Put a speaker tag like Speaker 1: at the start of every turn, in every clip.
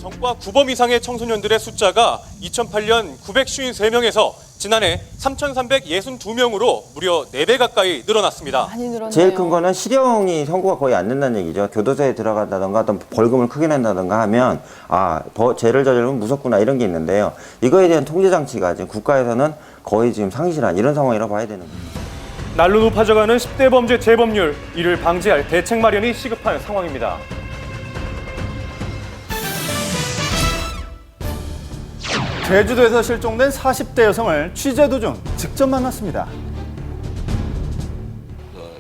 Speaker 1: 전과 구범 이상의 청소년들의 숫자가 2008년 953명에서 지난해 3,362명으로 무려 4배 가까이 늘어났습니다.
Speaker 2: 많이 늘었네요.
Speaker 3: 제일 큰 거는 실형이 선고가 거의 안 된다는 얘기죠. 교도소에 들어간다던가 어떤 벌금을 크게 낸다던가 하면 죄를 저지르면 무섭구나 이런 게 있는데요. 이거에 대한 통제 장치가 지금 국가에서는 거의 지금 상실한 이런 상황이라고 봐야 되는 거예요.
Speaker 1: 날로 높아져가는 10대 범죄 재범률, 이를 방지할 대책 마련이 시급한 상황입니다.
Speaker 4: 제주도에서 실종된 40대 여성을 취재 도중 직접 만났습니다.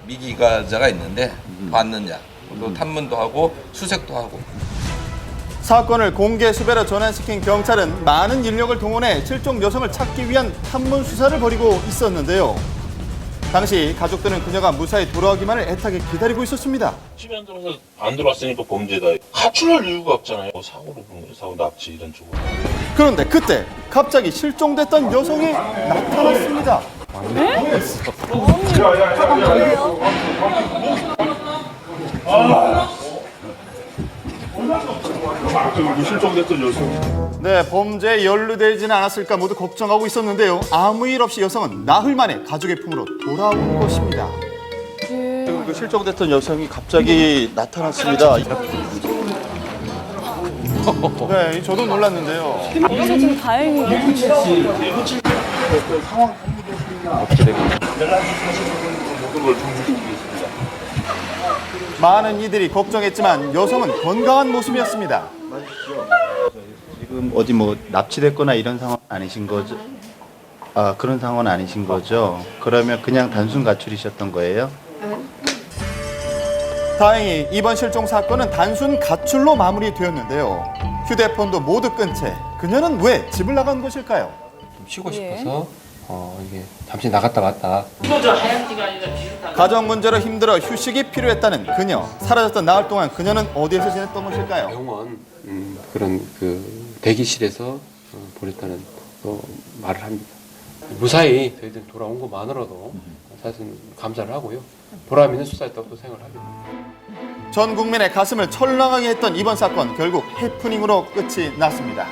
Speaker 5: 미기가자가 있는데 봤느냐, 또 탐문도 하고 수색도 하고.
Speaker 4: 사건을 공개 수배로 전환시킨 경찰은 많은 인력을 동원해 실종 여성을 찾기 위한 탐문 수사를 벌이고 있었는데요. 당시 가족들은 그녀가 무사히 돌아오기만을 애타게 기다리고 있었습니다.
Speaker 6: 집에 안 들어서 안 들어왔으니까 범죄다. 가출할 이유가 없잖아요. 사고로 본 거예요. 사고 납치 이런 쪽으로.
Speaker 4: 그런데 그때 갑자기 실종됐던 여성이 나타났습니다.
Speaker 6: 실종됐던 여성.
Speaker 4: 네, 범죄에 연루되지는 않았을까 모두 걱정하고 있었는데요. 아무 일 없이 여성은 나흘 만에 가족의 품으로 돌아온 것입니다. 그 실종됐던 여성이 갑자기 나타났습니다. 네, 저도 놀랐는데요.
Speaker 2: 그래서 좀 다행이에요.
Speaker 4: 많은 이들이 걱정했지만 여성은 건강한 모습이었습니다.
Speaker 7: 지금 어디 납치됐거나 이런 상황 아니신 거죠? 그런 상황은 아니신 거죠? 그러면 그냥 단순 가출이셨던 거예요?
Speaker 4: 다행히 이번 실종 사건은 단순 가출로 마무리되었는데요. 휴대폰도 모두 끈 채 그녀는 왜 집을 나간 것일까요?
Speaker 8: 쉬고 싶어서 이게 잠시 나갔다 왔다.
Speaker 4: 가정 문제로 힘들어 휴식이 필요했다는 그녀. 사라졌던 나흘 동안 그녀는 어디에서 지냈던 것일까요?
Speaker 8: 병원 그런 대기실에서 보냈다는 또 말을 합니다. 무사히 저희들 돌아온 것만으로도 사실 감사를 하고요. 보람 있는 수사였다고 또 생각을 합니다.
Speaker 4: 전 국민의 가슴을 철렁하게 했던 이번 사건 결국 해프닝으로 끝이 났습니다.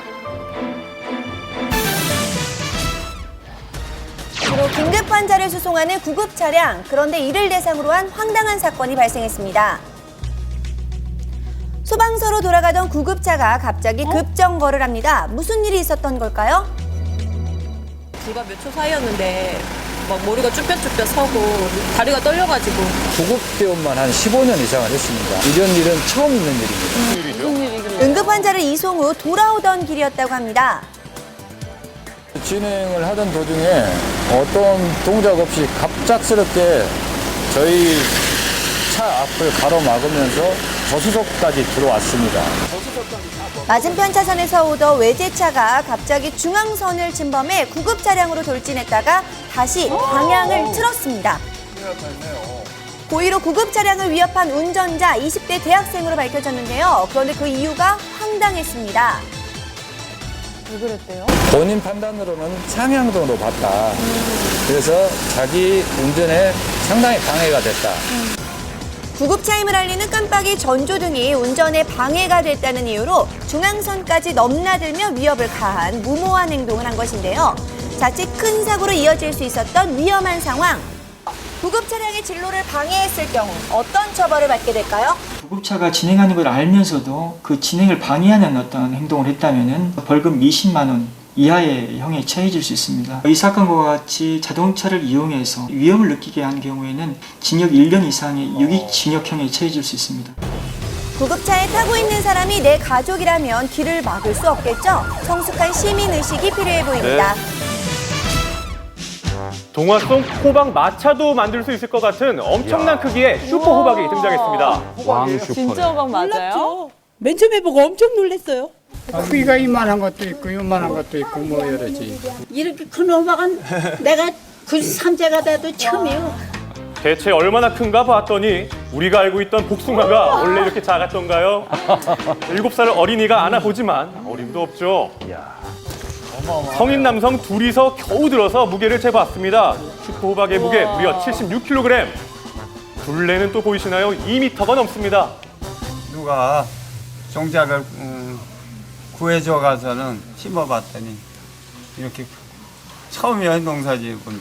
Speaker 9: 주로 긴급 환자를 수송하는 구급 차량. 그런데 이를 대상으로 한 황당한 사건이 발생했습니다. 소방서로 돌아가던 구급차가 갑자기 급정거를 합니다. 무슨 일이 있었던 걸까요?
Speaker 2: 불과 몇 초 사이였는데 막 머리가 쭈뼛쭈뼛 서고 다리가 떨려가지고.
Speaker 10: 구급대원만 한 15년 이상을 했습니다. 이런 일은 처음 있는 일입니다.
Speaker 2: 무슨 일이길래.
Speaker 9: 응급 환자를 이송 후 돌아오던 길이었다고 합니다.
Speaker 10: 진행을 하던 도중에 어떤 동작 없이 갑작스럽게 저희 차 앞을 가로막으면서 저수석까지 들어왔습니다.
Speaker 9: 맞은편 차선에서 오던 외제차가 갑자기 중앙선을 침범해 구급 차량으로 돌진했다가 다시 방향을 틀었습니다. 고의로 구급 차량을 위협한 운전자 20대 대학생으로 밝혀졌는데요. 그런데 그 이유가 황당했습니다.
Speaker 2: 왜 그랬대요?
Speaker 10: 본인 판단으로는 상향도로 봤다. 그래서 자기 운전에 상당히 방해가 됐다.
Speaker 9: 구급차임을 알리는 깜빡이 전조등이 운전에 방해가 됐다는 이유로 중앙선까지 넘나들며 위협을 가한 무모한 행동을 한 것인데요. 자칫 큰 사고로 이어질 수 있었던 위험한 상황. 구급 차량의 진로를 방해했을 경우 어떤 처벌을 받게 될까요?
Speaker 11: 구급차가 진행하는 걸 알면서도 그 진행을 방해하는 어떤 행동을 했다면 벌금 20만 원 이하의 형에 처해질 수 있습니다. 이 사건과 같이 자동차를 이용해서 위협을 느끼게 한 경우에는 징역 1년 이상의 유기징역형에 처해질 수 있습니다.
Speaker 9: 구급차에 타고 있는 사람이 내 가족이라면 길을 막을 수 없겠죠? 성숙한 시민의식이 필요해 보입니다.
Speaker 1: 동화 속 호박 마차도 만들 수 있을 것 같은 엄청난 크기의 슈퍼 호박이 등장했습니다.
Speaker 2: 진짜 호박 맞아요?
Speaker 12: 맨 처음에 보고 엄청 놀랐어요.
Speaker 13: 크기가 이만한 것도 있고 요만한 것도 있고 뭐 여러지.
Speaker 12: 이렇게 큰 호박은 내가 93세가 돼도 처음이에요.
Speaker 1: 대체 얼마나 큰가 봤더니 우리가 알고 있던 복숭아가 원래 이렇게 작았던가요? 7살 어린이가 안아보지만 어림도 없죠. 성인 남성 둘이서 겨우 들어서 무게를 재봤습니다. 슈퍼호박의 무게 무려 76kg. 둘레는 또 보이시나요? 2m가 넘습니다.
Speaker 13: 누가 종작을 구해줘 가서는 심어봤더니 이렇게 처음이에요 농사 지은 건.